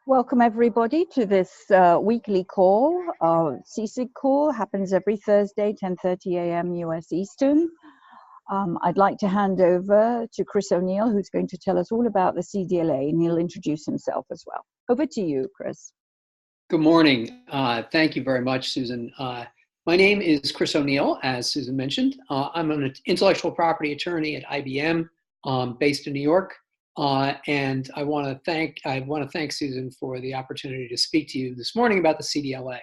Welcome everybody to this weekly call. CSIG call happens every Thursday, 10:30 a.m. US Eastern. I'd like to hand over to Chris O'Neill, who's going to tell us all about the CDLA, and he'll introduce himself as well. Over to you, Chris. Good morning. Thank you very much, Susan. My name is Chris O'Neill, as Susan mentioned. I'm an intellectual property attorney at IBM, based in New York. And I want to thank Susan for the opportunity to speak to you this morning about the CDLA,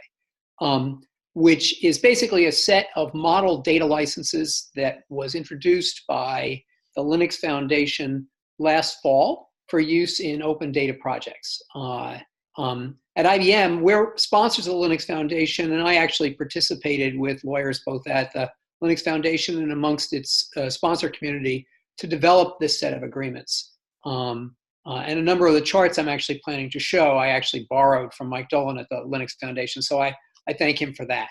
which is basically a set of model data licenses that was introduced by the Linux Foundation last fall for use in open data projects. At IBM, we're sponsors of the Linux Foundation, and I actually participated with lawyers both at the Linux Foundation and amongst its sponsor community to develop this set of agreements. And a number of the charts I'm actually planning to show, I actually borrowed from Mike Dolan at the Linux Foundation, so I thank him for that.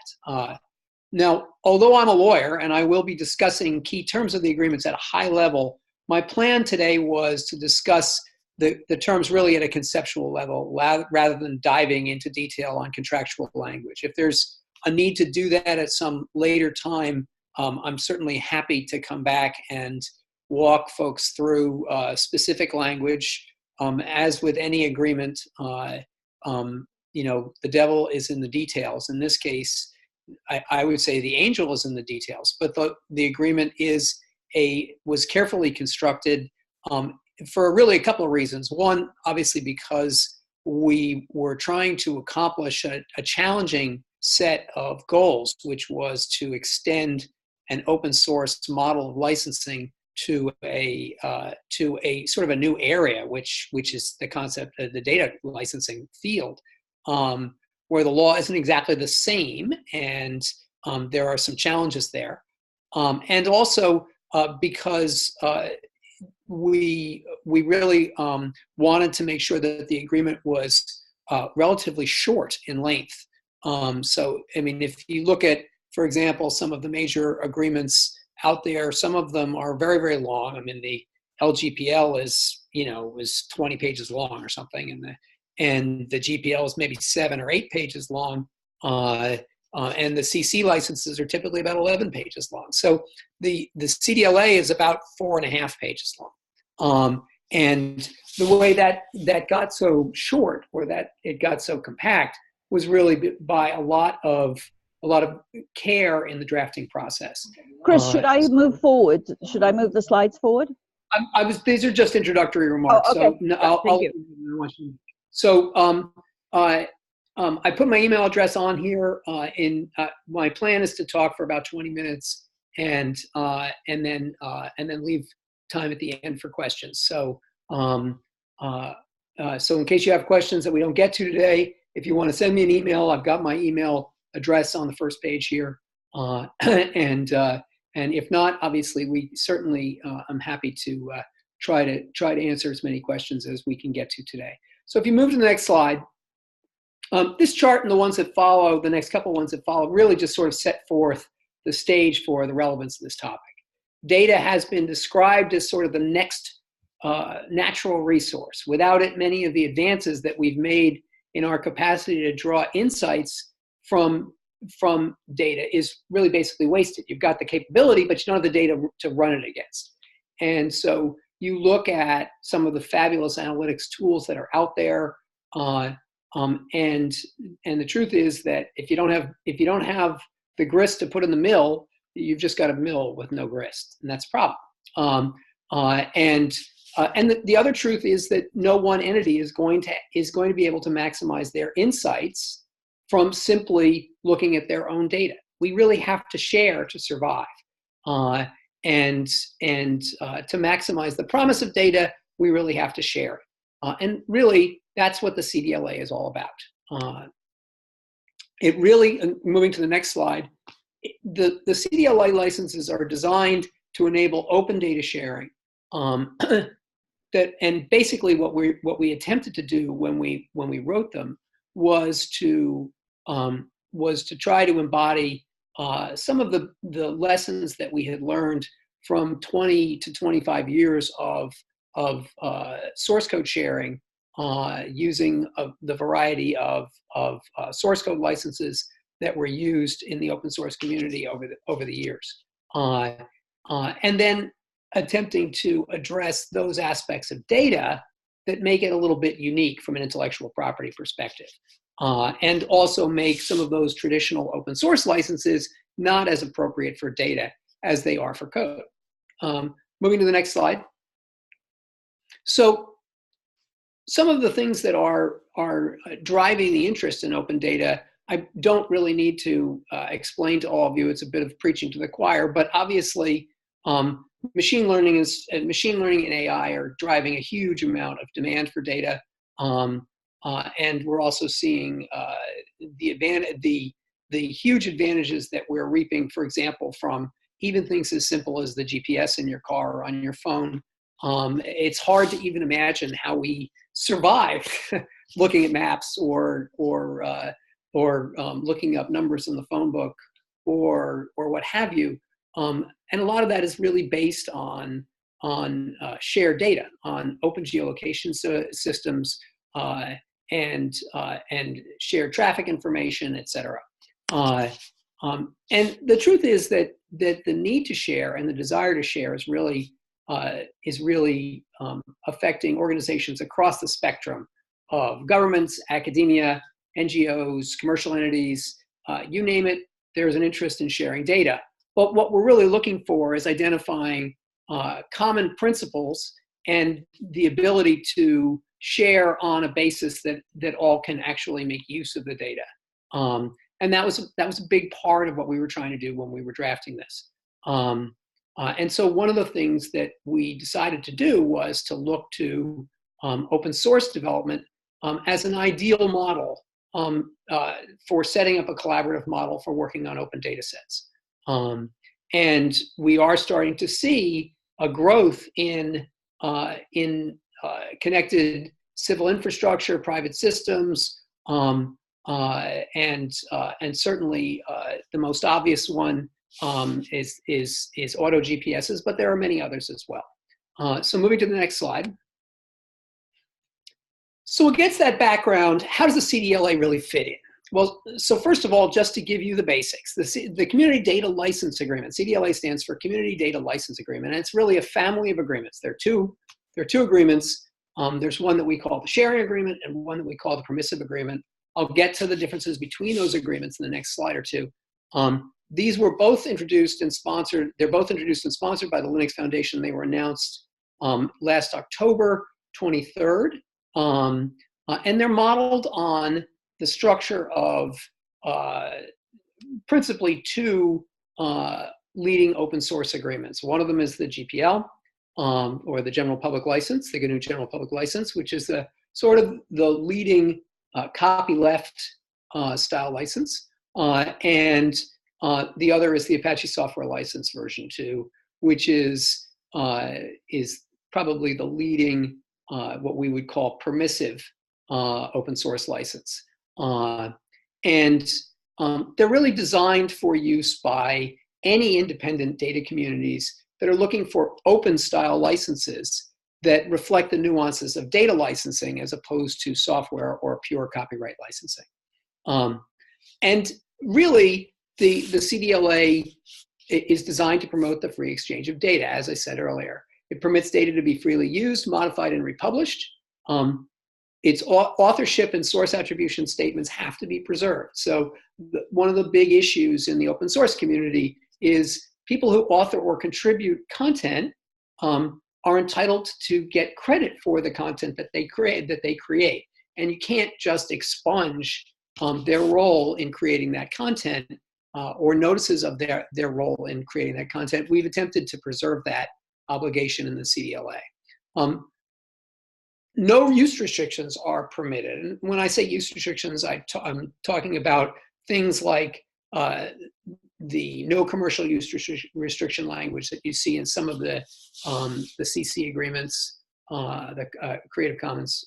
Now, although I'm a lawyer and I will be discussing key terms of the agreements at a high level, my plan today was to discuss the terms really at a conceptual level rather than diving into detail on contractual language. If there's a need to do that at some later time, I'm certainly happy to come back and walk folks through specific language. As with any agreement, the devil is in the details. In this case, I would say the angel is in the details, but the agreement was carefully constructed for really a couple of reasons. One, obviously, because we were trying to accomplish a challenging set of goals, which was to extend an open source model of licensing to a sort of a new area, which is the concept of the data licensing field, where the law isn't exactly the same, and there are some challenges there, and also because we really wanted to make sure that the agreement was relatively short in length. So, I mean, if you look at, for example, some of the major agreements out there, some of them are very, very long. I mean, the LGPL is 20 pages long or something, and the GPL is maybe 7 or 8 pages long, and the CC licenses are typically about 11 pages long. So the CDLA is about 4.5 pages long, and the way that got so short, or that it got so compact, was really by a lot of care in the drafting process. Chris, should I move forward? Should I move the slides forward? These are just introductory remarks. Oh, okay. So I put my email address on here. My plan is to talk for about 20 minutes, and then leave time at the end for questions. So so in case you have questions that we don't get to today, if you want to send me an email, I've got my email address on the first page here, and if not, obviously we certainly I'm happy to try to answer as many questions as we can get to today. So if you move to the next slide, this chart and the ones that follow, the next couple ones that follow, really just sort of set forth the stage for the relevance of this topic. Data has been described as sort of the next natural resource. Without it, many of the advances that we've made in our capacity to draw insights from data is really basically wasted. You've got the capability, but you don't have the data to run it against. And so you look at some of the fabulous analytics tools that are out there, and the truth is that if you don't have the grist to put in the mill, you've just got a mill with no grist, and that's a problem. And the other truth is that no one entity is going to be able to maximize their insights from simply looking at their own data. We really have to share to survive, and to maximize the promise of data, we really have to share it. And really, that's what the CDLA is all about. It really, moving to the next slide, the CDLA licenses are designed to enable open data sharing. And basically what we attempted to do when we wrote them was to try to embody some of the lessons that we had learned from 20 to 25 years of source code sharing using the variety of source code licenses that were used in the open source community over the years. And then attempting to address those aspects of data that make it a little bit unique from an intellectual property perspective. And also make some of those traditional open source licenses not as appropriate for data as they are for code. Moving to the next slide. So some of the things that are driving the interest in open data, I don't really need to explain to all of you. It's a bit of preaching to the choir, but obviously machine learning and AI are driving a huge amount of demand for data. And we're also seeing the huge advantages that we're reaping, for example, from even things as simple as the GPS in your car or on your phone. It's hard to even imagine how we survive looking at maps or looking up numbers in the phone book or what have you. And a lot of that is really based on shared data, on open geolocation systems, and shared traffic information, et cetera. And the truth is that the need to share and the desire to share is really affecting organizations across the spectrum of governments, academia, NGOs, commercial entities, you name it, there's an interest in sharing data. But what we're really looking for is identifying common principles and the ability to share on a basis that all can actually make use of the data. And that was a big part of what we were trying to do when we were drafting this. And so one of the things that we decided to do was to look to open source development as an ideal model for setting up a collaborative model for working on open data sets. And we are starting to see a growth in connected civil infrastructure, private systems, and certainly the most obvious one is auto GPSs, but there are many others as well. So moving to the next slide. So against that background, how does the CDLA really fit in? Well, so first of all, just to give you the basics, the Community Data License Agreement, CDLA stands for Community Data License Agreement, and it's really a family of agreements. There are two agreements. There's one that we call the sharing agreement and one that we call the permissive agreement. I'll get to the differences between those agreements in the next slide or two. These were both introduced and sponsored. They're both introduced and sponsored by the Linux Foundation. They were announced last October 23rd. And they're modeled on the structure of principally two leading open source agreements. One of them is the GPL, or the General Public License, the GNU General Public License, which is the sort of the leading copyleft style license. And the other is the Apache Software License version 2, which is probably the leading what we would call permissive open source license. And they're really designed for use by any independent data communities that are looking for open style licenses that reflect the nuances of data licensing as opposed to software or pure copyright licensing. And really, the CDLA is designed to promote the free exchange of data, as I said earlier. It permits data to be freely used, modified, and republished. Its authorship and source attribution statements have to be preserved. So one of the big issues in the open source community is people who author or contribute content are entitled to get credit for the content that they create. And you can't just expunge their role in creating that content or notices of their role in creating that content. We've attempted to preserve that obligation in the CDLA. No use restrictions are permitted. And when I say use restrictions, I'm talking about things like the no commercial use restriction language that you see in some of the CC agreements, the Creative Commons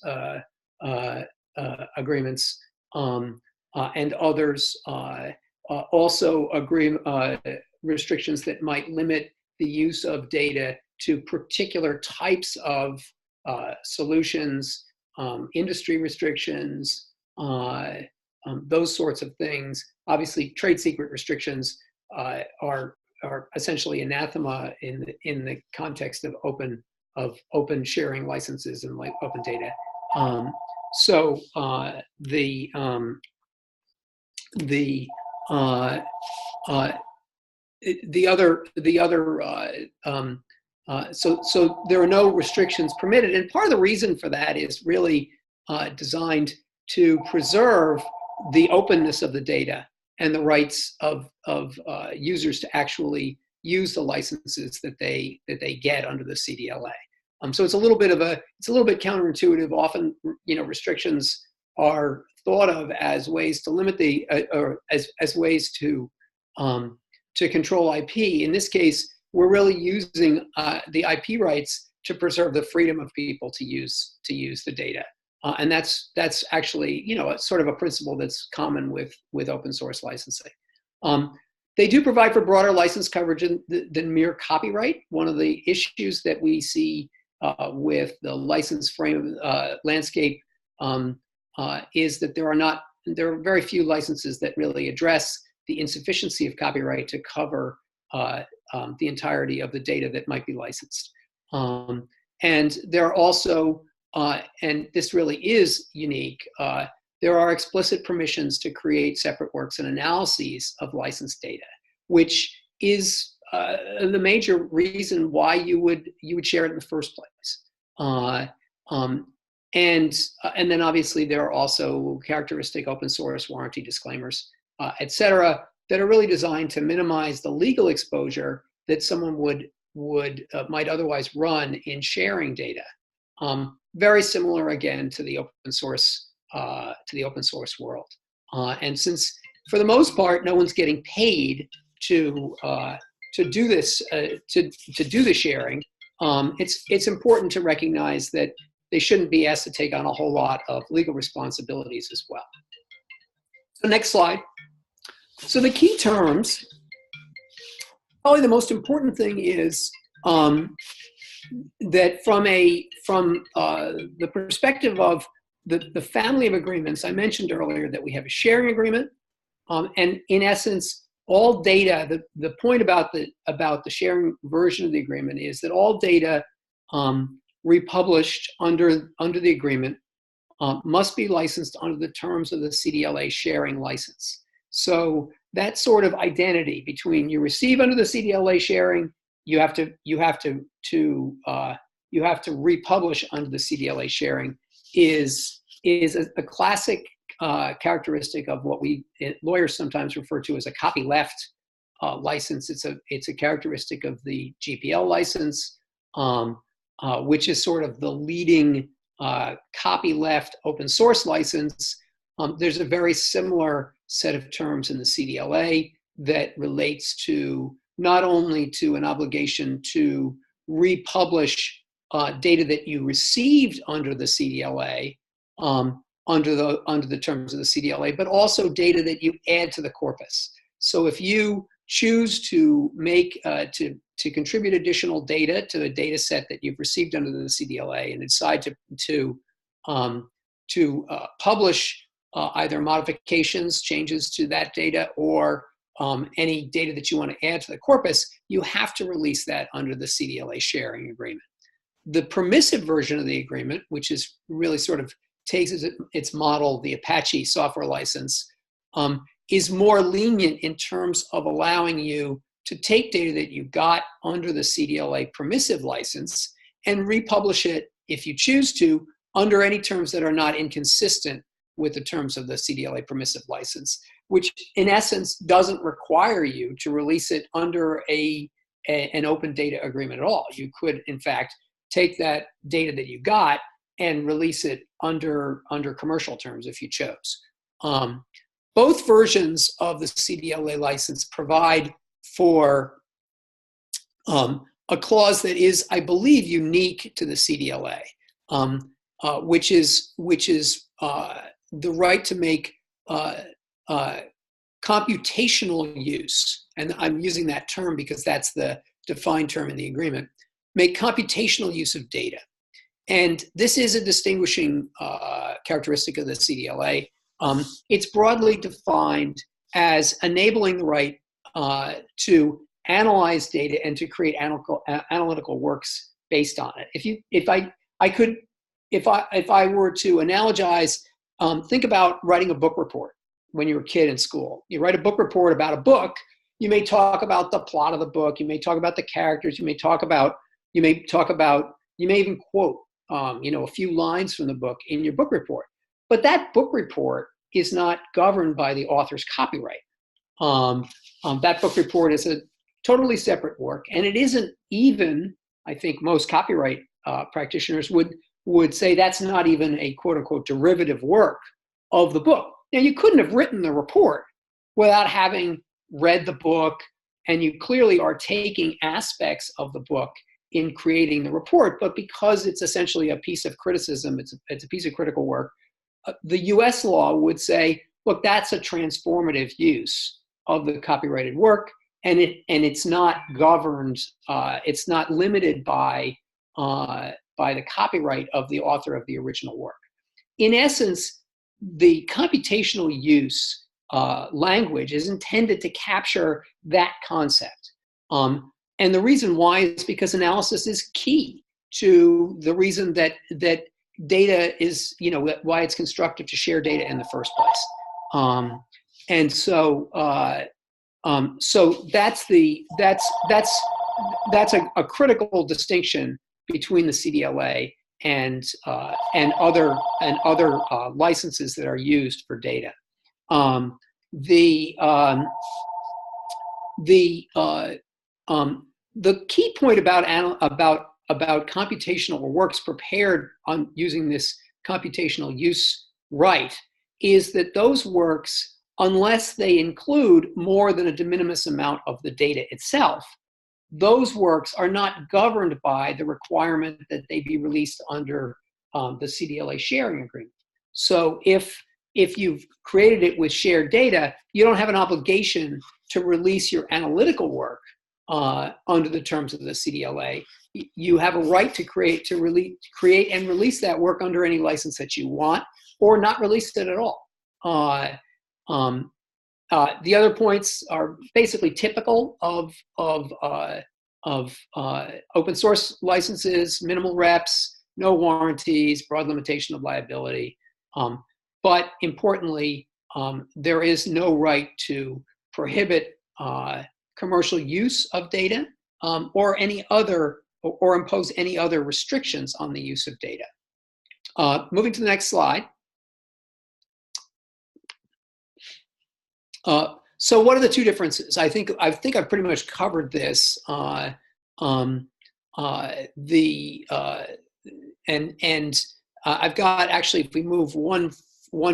agreements, and others. Also restrictions that might limit the use of data to particular types of solutions industry restrictions, those sorts of things. Obviously, trade secret restrictions are essentially anathema in the context of open sharing licenses and like open data. So there are no restrictions permitted, and part of the reason for that is really designed to preserve the openness of the data and the rights of users to actually use the licenses that they get under the CDLA. So it's a little bit counterintuitive. Often, restrictions are thought of as ways to limit or as ways to control IP. In this case, we're really using the IP rights to preserve the freedom of people to use the data, and that's actually sort of a principle that's common with open source licensing. They do provide for broader license coverage than mere copyright. One of the issues that we see with the license frame landscape is that there are very few licenses that really address the insufficiency of copyright to cover the entirety of the data that might be licensed. And there are also, and this really is unique, there are explicit permissions to create separate works and analyses of licensed data, which is the major reason why you would share it in the first place. And then obviously there are also characteristic open source warranty disclaimers, et cetera, that are really designed to minimize the legal exposure that someone might otherwise run in sharing data. Very similar again to the open source world. And since for the most part no one's getting paid to do this to do the sharing, it's important to recognize that they shouldn't be asked to take on a whole lot of legal responsibilities as well. So next slide. So the key terms, probably the most important thing is that from the perspective of the family of agreements, I mentioned earlier that we have a sharing agreement, and in essence, all data. The point about the sharing version of the agreement is that all data republished under the agreement must be licensed under the terms of the CDLA sharing license. So that sort of identity between you receive under the CDLA sharing, you have to republish under the CDLA sharing is a classic characteristic of what lawyers sometimes refer to as a copyleft license. It's a characteristic of the GPL license, which is sort of the leading copyleft open source license. There's a very similar set of terms in the CDLA that relates to not only to an obligation to republish data that you received under the CDLA, under the terms of the CDLA, but also data that you add to the corpus. So if you choose to make to contribute additional data to a data set that you've received under the CDLA and decide to publish either modifications, changes to that data, or any data that you want to add to the corpus, you have to release that under the CDLA sharing agreement. The permissive version of the agreement, which is really sort of takes as its model the Apache software license, is more lenient in terms of allowing you to take data that you got under the CDLA permissive license and republish it, if you choose to, under any terms that are not inconsistent with the terms of the CDLA permissive license, which in essence doesn't require you to release it under an open data agreement at all. You could, in fact, take that data that you got and release it under commercial terms if you chose. Both versions of the CDLA license provide for a clause that is, I believe, unique to the CDLA, which is the right to make computational use, and I'm using that term because that's the defined term in the agreement, make computational use of data. And this is a distinguishing characteristic of the CDLA. It's broadly defined as enabling the right to analyze data and to create analytical works based on it. If I were to analogize, think about writing a book report when you were a kid in school. You write a book report about a book. You may talk about the plot of the book. You may talk about the characters. You may even quote, a few lines from the book in your book report. But that book report is not governed by the author's copyright. That book report is a totally separate work, and it isn't even, I think most copyright practitioners would say that's not even a quote unquote derivative work of the book. Now, you couldn't have written the report without having read the book, and you clearly are taking aspects of the book in creating the report, but because it's essentially a piece of criticism, it's a piece of critical work, the US law would say, look, that's a transformative use of the copyrighted work, and it's not governed, it's not limited by the copyright of the author of the original work. In essence, the computational use language is intended to capture that concept. And the reason why is because analysis is key to the reason that data is, why it's constructive to share data in the first place. And so that's a critical distinction between the CDLA and other licenses that are used for data. The key point about computational works prepared on using this computational use right is that those works, unless they include more than a de minimis amount of the data itself, those works are not governed by the requirement that they be released under the CDLA sharing agreement. So if you've created it with shared data, you don't have an obligation to release your analytical work under the terms of the CDLA. You have a right to create and release that work under any license that you want, or not release it at all. The other points are basically typical of open source licenses: minimal reps, no warranties, broad limitation of liability. But importantly, there is no right to prohibit commercial use of data or impose any other restrictions on the use of data. Moving to the next slide. So what are the two differences? I think I've pretty much covered this. I've got, actually, if we move one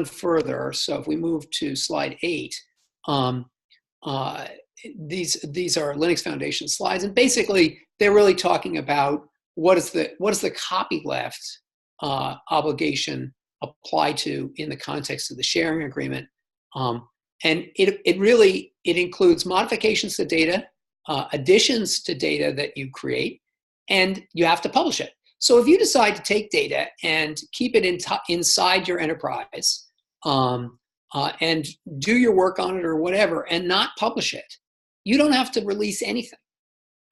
further, so if we move to slide 8, these are Linux Foundation slides, and basically they're really talking about what does the copyleft obligation apply to in the context of the sharing agreement. And it includes modifications to data, additions to data that you create, and you have to publish it. So if you decide to take data and keep it inside your enterprise and do your work on it or whatever and not publish it, you don't have to release anything.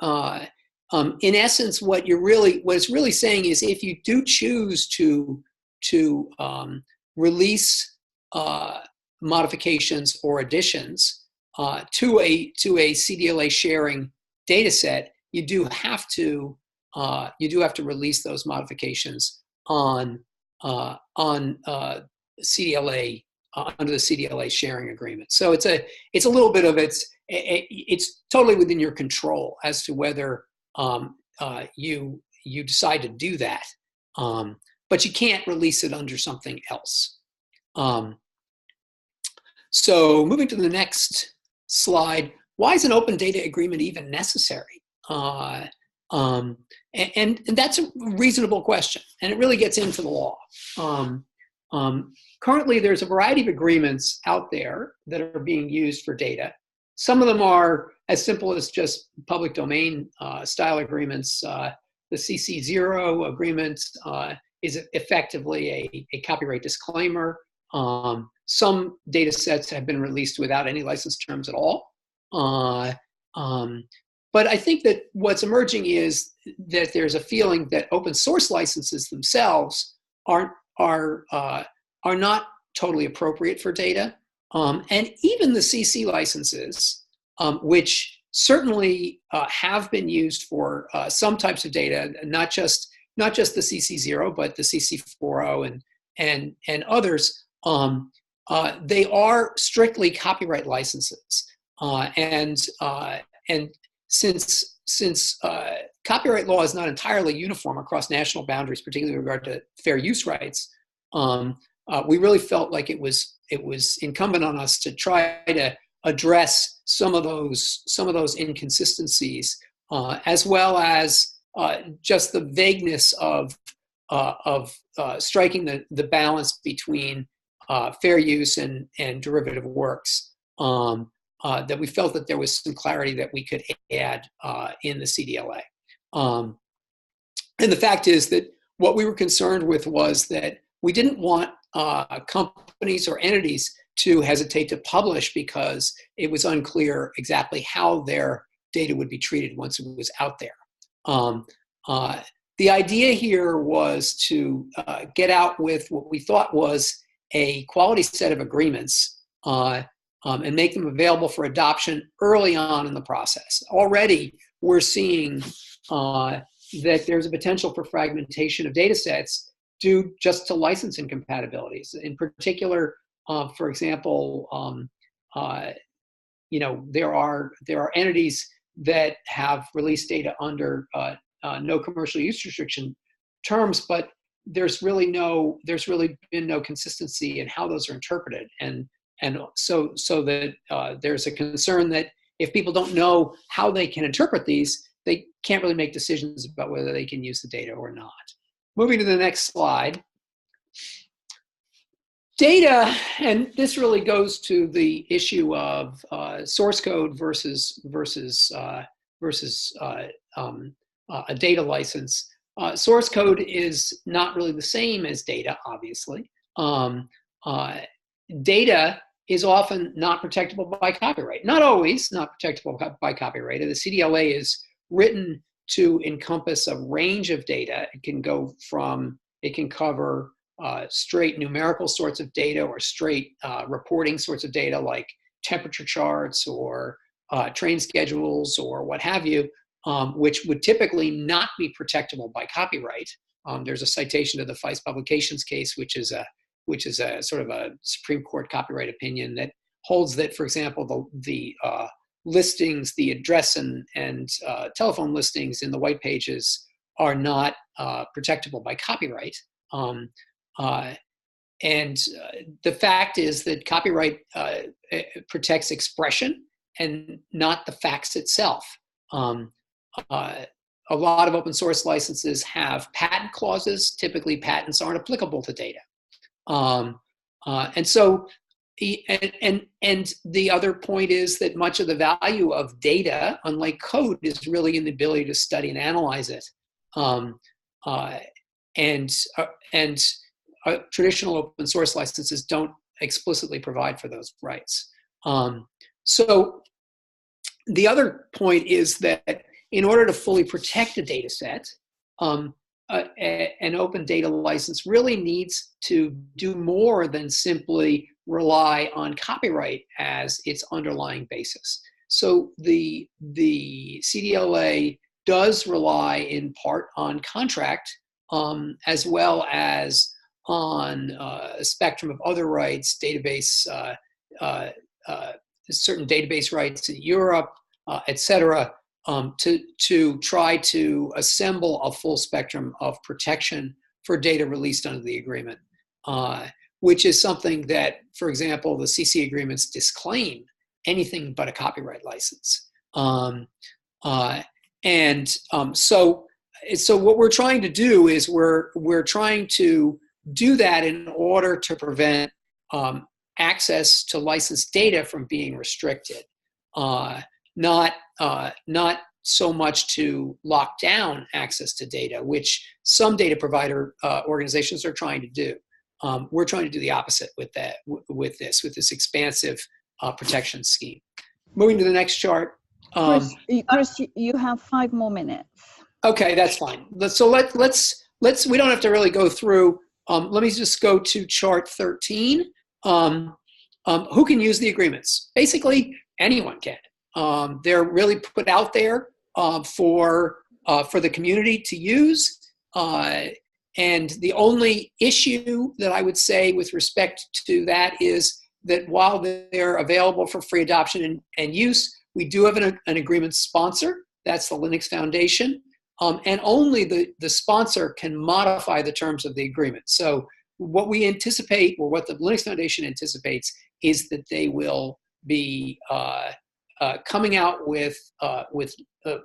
In essence, what it's really saying is, if you do choose to release modifications or additions to a CDLA sharing data set, you do have to release those modifications on CDLA under the CDLA sharing agreement. So it's a little bit of it's totally within your control as to whether you decide to do that, but you can't release it under something else. So moving to the next slide, why is an open data agreement even necessary? And that's a reasonable question, and it really gets into the law. Currently, there's a variety of agreements out there that are being used for data. Some of them are as simple as just public domain style agreements. the CC0 agreement is effectively a copyright disclaimer. Some data sets have been released without any license terms at all. But I think that what's emerging is that there's a feeling that open source licenses themselves are not totally appropriate for data. And even the CC licenses, which certainly have been used for some types of data, not just the CC0, but the CC40 and others, they are strictly copyright licenses. And since copyright law is not entirely uniform across national boundaries, particularly with regard to fair use rights, we really felt like it was incumbent on us to try to address some of those inconsistencies, as well as just the vagueness of striking the balance between fair use and derivative works. That we felt that there was some clarity that we could add in the CDLA. And the fact is that what we were concerned with was that we didn't want companies or entities to hesitate to publish because it was unclear exactly how their data would be treated once it was out there. The idea here was to get out with what we thought was a quality set of agreements and make them available for adoption early on in the process. Already, we're seeing that there's a potential for fragmentation of data sets due just to license incompatibilities. In particular, for example, there are entities that have released data under no commercial use restriction terms, but there's really been no consistency in how those are interpreted, and so that there's a concern that if people don't know how they can interpret these, they can't really make decisions about whether they can use the data or not. Moving to the next slide. Data, and this really goes to the issue of source code versus a data license. Source code is not really the same as data, obviously. Data is often not protectable by copyright. Not always not protectable by copyright. The CDLA is written to encompass a range of data. It can cover straight numerical sorts of data or straight reporting sorts of data like temperature charts or train schedules or what have you, which would typically not be protectable by copyright. There's a citation to the Feist Publications case, which is a sort of a Supreme Court copyright opinion that holds that, for example, the listings, the address and telephone listings in the white pages are not protectable by copyright. And the fact is that copyright protects expression and not the facts itself. A lot of open source licenses have patent clauses. Typically, patents aren't applicable to data. And so, and the other point is that much of the value of data, unlike code, is really in the ability to study and analyze it. Traditional open source licenses don't explicitly provide for those rights. So the other point is that in order to fully protect a data set, an open data license really needs to do more than simply rely on copyright as its underlying basis. So the CDLA does rely in part on contract, as well as on a spectrum of other rights, database, certain database rights in Europe, et cetera, to try to assemble a full spectrum of protection for data released under the agreement, which is something that, for example, the CC agreements disclaim anything but a copyright license. So what we're trying to do is we're trying to do that in order to prevent access to licensed data from being restricted, not so much to lock down access to data, which some data provider organizations are trying to do. We're trying to do the opposite with this expansive protection scheme. Moving to the next chart. Chris, you have 5 more minutes. Okay, that's fine. So let's we don't have to really go through. Let me just go to chart 13. Who can use the agreements? Basically, anyone can. They're really put out there for the community to use. And the only issue that I would say with respect to that is that while they're available for free adoption and use, we do have an agreement sponsor. That's the Linux Foundation. And only the sponsor can modify the terms of the agreement. So what we anticipate, or what the Linux Foundation anticipates, is that they will be coming out with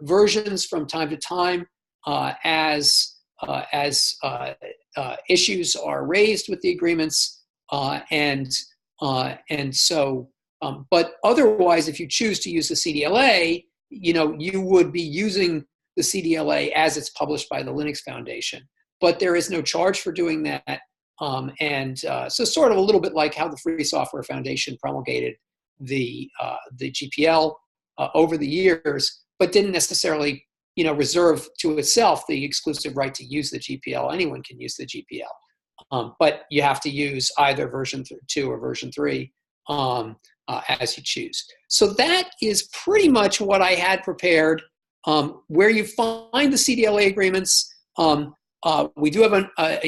versions from time to time as issues are raised with the agreements, and so. But otherwise, if you choose to use the CDLA, you would be using the CDLA as it's published by the Linux Foundation. But there is no charge for doing that. So sort of a little bit like how the Free Software Foundation promulgated the GPL over the years, but didn't necessarily reserve to itself the exclusive right to use the GPL. Anyone can use the GPL, but you have to use either version 2 or version 3 as you choose. So that is pretty much what I had prepared. Where you find the CDLA agreements, we do have a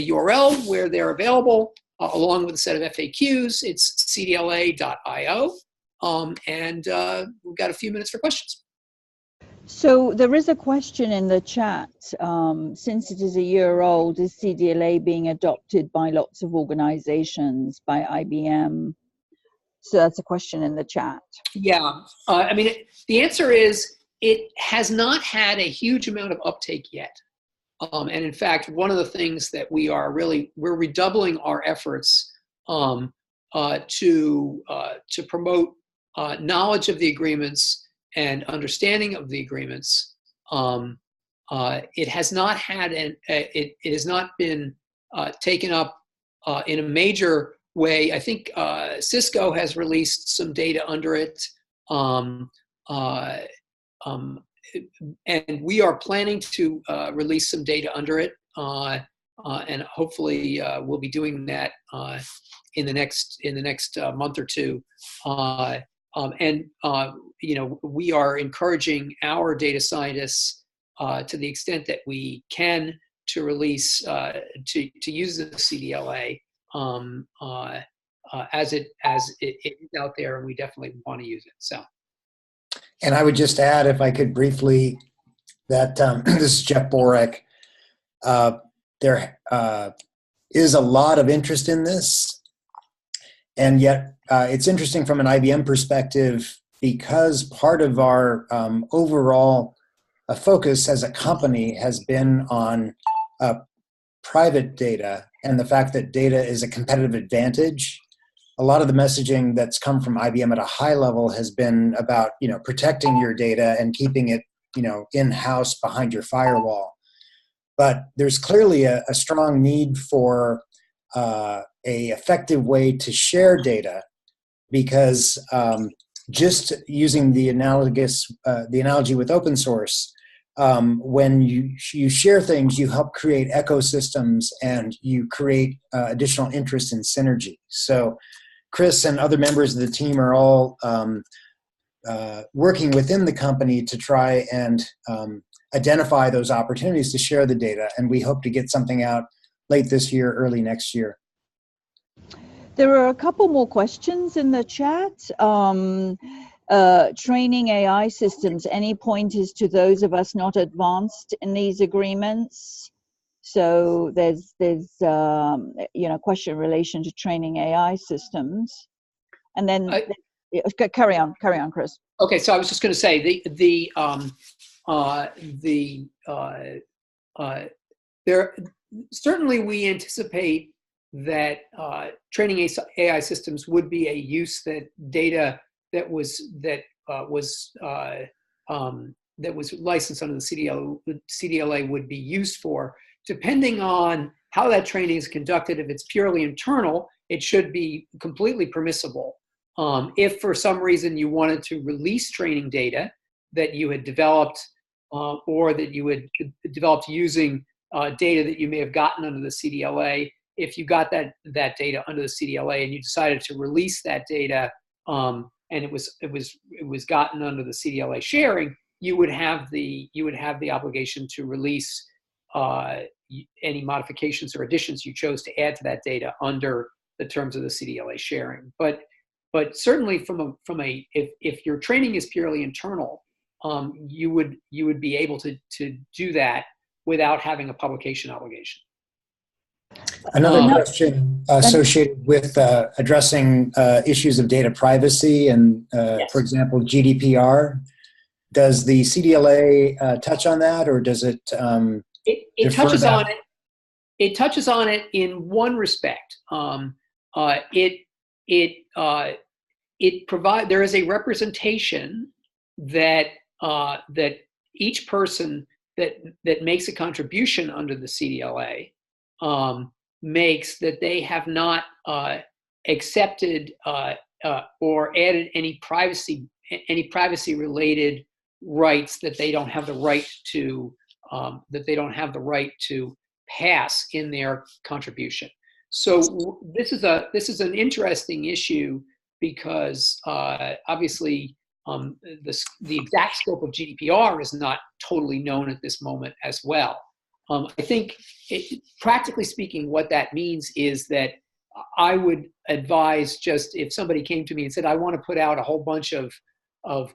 URL where they're available along with a set of FAQs. It's cdla.io, and we've got a few minutes for questions. So there is a question in the chat. Since it is a year old, is CDLA being adopted by lots of organizations, by IBM? So that's a question in the chat. Yeah, the answer is it has not had a huge amount of uptake yet. And in fact, one of the things that we're redoubling our efforts to promote knowledge of the agreements and understanding of the agreements. It has not had it has not been taken up in a major way. I think Cisco has released some data under it, and we are planning to release some data under it, and hopefully we'll be doing that in the next month or two. We are encouraging our data scientists to the extent that we can to release to use the CDLA as it is out there, and we definitely want to use it. So. And I would just add, if I could briefly, that this is Jeff Borek. There is a lot of interest in this, and yet it's interesting from an IBM perspective because part of our overall focus as a company has been on private data and the fact that data is a competitive advantage. A lot of the messaging that's come from IBM at a high level has been about, protecting your data and keeping it, in-house behind your firewall. But there's clearly a strong need for a effective way to share data, because just using the analogy with open source, when you share things, you help create ecosystems and you create additional interest in synergy. So Chris and other members of the team are all working within the company to try and identify those opportunities to share the data, and we hope to get something out late this year, early next year. There are a couple more questions in the chat. Training AI systems, any pointers to those of us not advanced in these agreements? So there's question in relation to training AI systems, and then carry on, Chris. Okay, so I was just going to say there certainly we anticipate that training AI systems would be a that was licensed under the CDLA would be used for. Depending on how that training is conducted, if it's purely internal, it should be completely permissible. If for some reason you wanted to release training data that you had developed or that you had developed using data that you may have gotten under the CDLA, if you got that data under the CDLA and you decided to release that data and it was gotten under the CDLA sharing, you would have the obligation to release any modifications or additions you chose to add to that data under the terms of the CDLA sharing. But certainly if your training is purely internal, you would be able to do that without having a publication obligation. Another question associated with addressing issues of data privacy and, yes. For example, GDPR. Does the CDLA touch on that, or does it? It touches on it. It touches on it in one respect. There is a representation that that each person that makes a contribution under the CDLA makes, that they have not accepted or added any privacy related rights that they don't have the right to pass in their contribution. So this is an interesting issue because obviously the exact scope of GDPR is not totally known at this moment as well. I think, practically speaking, what that means is that I would advise, just if somebody came to me and said, I want to put out a whole bunch of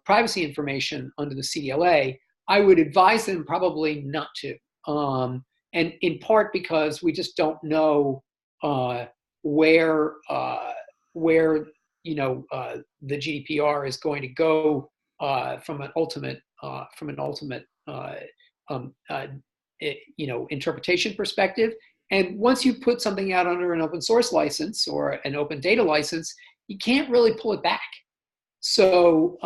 privacy information under the CDLA, I would advise them probably not to. And in part because we just don't know where the GDPR is going to go from an ultimate interpretation perspective. And once you put something out under an open source license or an open data license, you can't really pull it back. So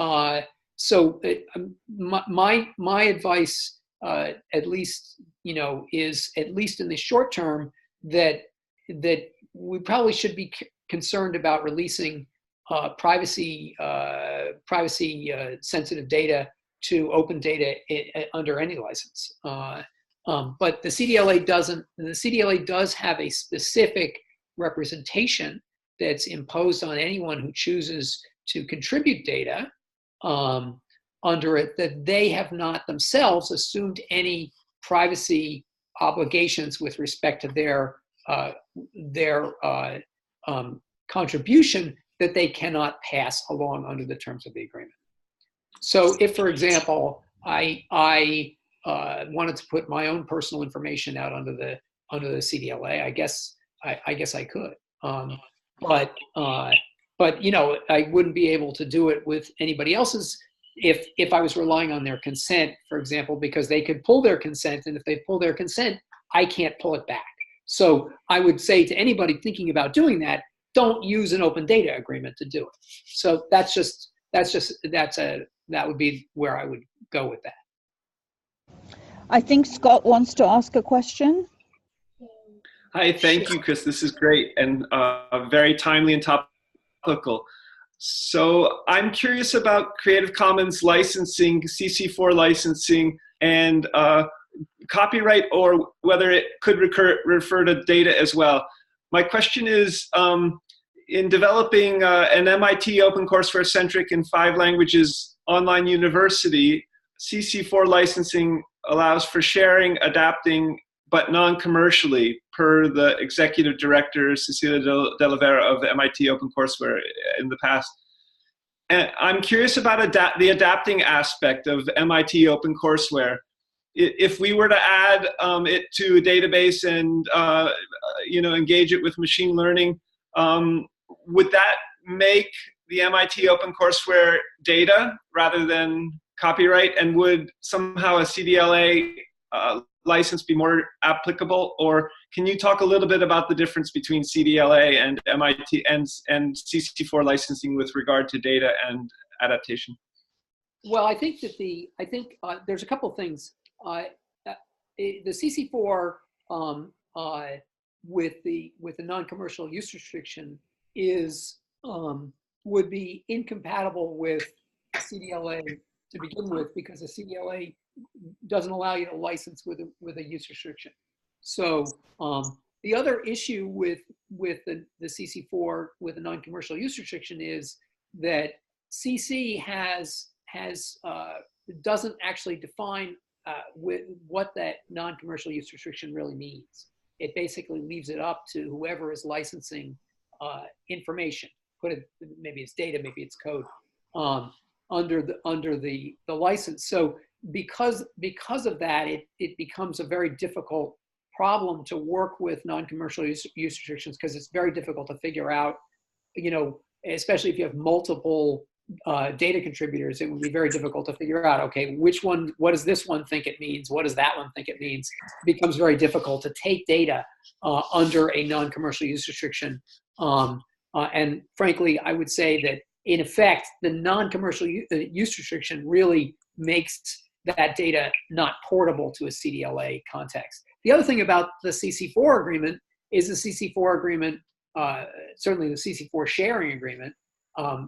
my advice, at least, is, at least in the short term, that we probably should be concerned about releasing privacy sensitive data to open data under any license. But the CDLA doesn't. The CDLA does have a specific representation that's imposed on anyone who chooses to contribute data under it, that they have not themselves assumed any privacy obligations with respect to their contribution that they cannot pass along under the terms of the agreement. So if, for example, I wanted to put my own personal information out under the CDLA, I guess I could. But I wouldn't be able to do it with anybody else's if I was relying on their consent, for example, because they could pull their consent, and if they pull their consent, I can't pull it back. So I would say to anybody thinking about doing that, don't use an open data agreement to do it. So that would be where I would go with that. I think Scott wants to ask a question. Hi, thank you, Chris. This is great and very timely and topical. So I'm curious about Creative Commons licensing, CC4 licensing, and copyright, or whether it could refer to data as well. My question is, in developing an MIT OpenCourseWare centric in 5 languages online university, CC4 licensing allows for sharing, adapting, but non-commercially, per the executive director, Cecilia De Oliveira of MIT OpenCourseWare in the past. And I'm curious about the adapting aspect of MIT OpenCourseWare. If we were to add it to a database and engage it with machine learning, would that make the MIT OpenCourseWare data rather than copyright? And would somehow a CDLA license be more applicable? Or can you talk a little bit about the difference between CDLA and MIT and CC4 licensing with regard to data and adaptation? Well, I think that there's a couple of things. The CC4 with the non-commercial use restriction is would be incompatible with CDLA to begin with, because the CDLA doesn't allow you to license with a use restriction. So the other issue with the CC4 with a non-commercial use restriction is that CC doesn't actually define what that non-commercial use restriction really means. It basically leaves it up to whoever is licensing information. Maybe it's data, maybe it's code, under the license. So because of that, it becomes a very difficult problem to work with non-commercial use restrictions, because it's very difficult to figure out, especially if you have multiple data contributors. It would be very difficult to figure out, okay, which one, what does this one think it means? What does that one think it means? It becomes very difficult to take data under a non-commercial use restriction. And frankly, I would say that in effect, the non-commercial use restriction really makes that data not portable to a CDLA context. The other thing about the CC4 agreement is the CC4 agreement, certainly the CC4 sharing agreement,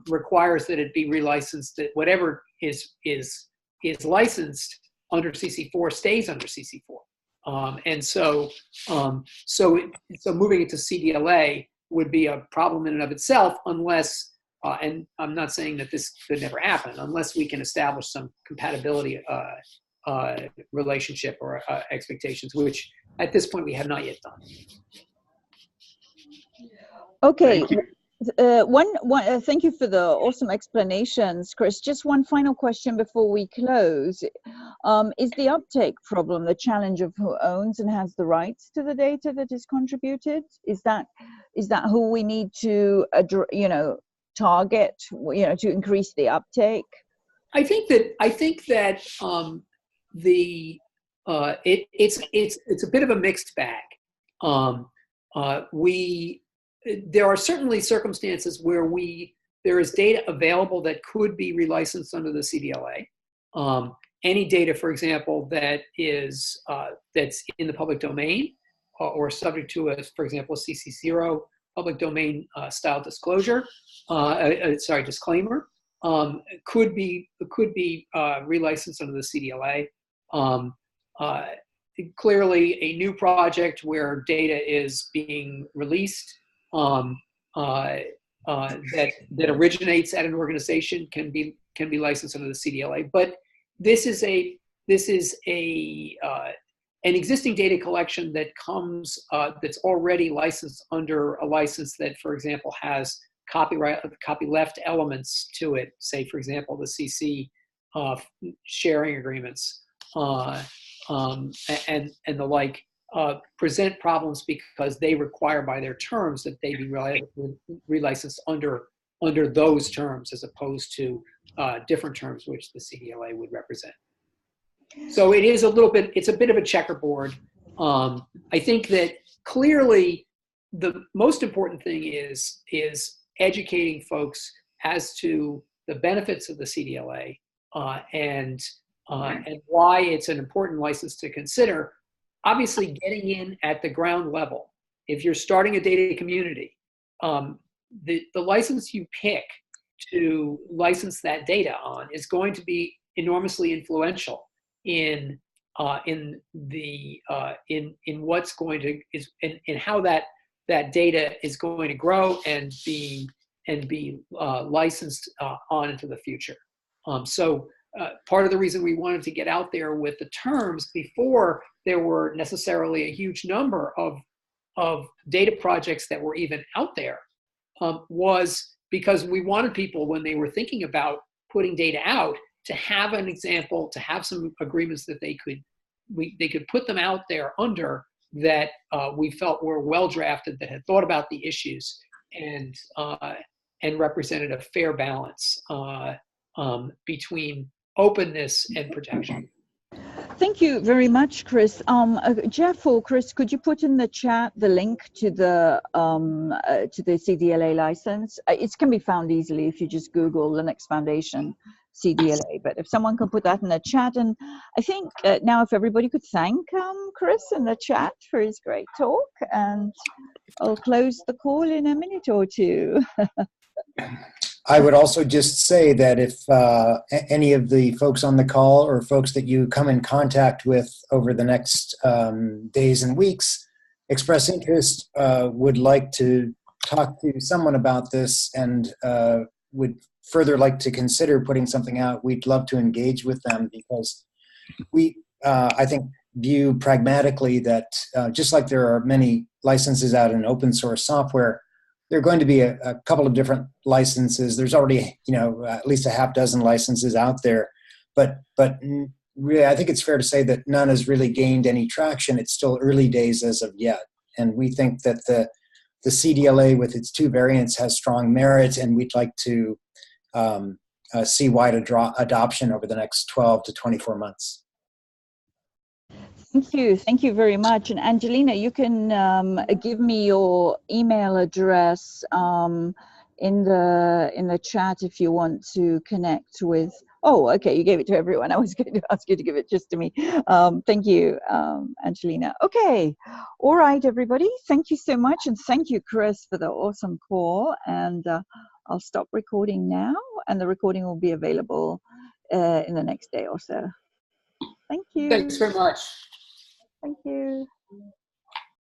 requires that it be relicensed, that whatever is licensed under CC4 stays under CC4. And so moving it to CDLA would be a problem in and of itself, unless, and I'm not saying that this could never happen, unless we can establish some compatibility relationship or expectations, which at this point we have not yet done. Okay. Thank you for the awesome explanations, Chris. Just one final question before we close. Is the uptake problem the challenge of who owns and has the rights to the data that is contributed? Is that who we need to target, to increase the uptake? I think that it's a bit of a mixed bag. There are certainly circumstances where there is data available that could be relicensed under the CDLA. Any data, for example, that is that's in the public domain or subject to for example, CC0 public domain style disclosure, disclaimer, could be relicensed under the CDLA. Clearly, a new project where data is being released that originates at an organization can be licensed under the CDLA. But this is an existing data collection that comes that's already licensed under a license that, for example, has copyleft elements to it. Say, for example, the CC sharing agreements and the like. Present problems because they require by their terms that they be relicensed under those terms, as opposed to different terms which the CDLA would represent. So it is it's a bit of a checkerboard. I think that clearly the most important thing is educating folks as to the benefits of the CDLA and why it's an important license to consider. Obviously, getting in at the ground level, if you're starting a data community, the license you pick to license that data on is going to be enormously influential in what's going to in how that data is going to grow and be licensed on into the future. Part of the reason we wanted to get out there with the terms before there were necessarily a huge number of data projects that were even out there was because we wanted people, when they were thinking about putting data out, to have an example, to have some agreements that they could put them out there under, that we felt were well drafted, that had thought about the issues and represented a fair balance between openness and protection. Thank you very much, Chris. Jeff or Chris, could you put in the chat the link to the CDLA license? It can be found easily if you just Google Linux Foundation CDLA. But if someone can put that in the chat, and I think now if everybody could thank Chris in the chat for his great talk, and I'll close the call in a minute or two. I would also just say that if any of the folks on the call or folks that you come in contact with over the next days and weeks express interest, would like to talk to someone about this, and would further like to consider putting something out, we'd love to engage with them, because we, I think, view pragmatically that just like there are many licenses out in open source software, there are going to be a couple of different licenses. There's already, at least a half dozen licenses out there, but really, I think it's fair to say that none has really gained any traction. It's still early days as of yet, and we think that the CDLA with its 2 variants has strong merit, and we'd like to see wide adoption over the next 12 to 24 months. Thank you very much. And Angelina, you can give me your email address in the chat if you want to connect with. Oh, okay, you gave it to everyone. I was going to ask you to give it just to me. Thank you, Angelina. Okay, all right, everybody. Thank you so much, and thank you, Chris, for the awesome call. And I'll stop recording now, and the recording will be available in the next day or so. Thank you. Thanks very much. Thank you.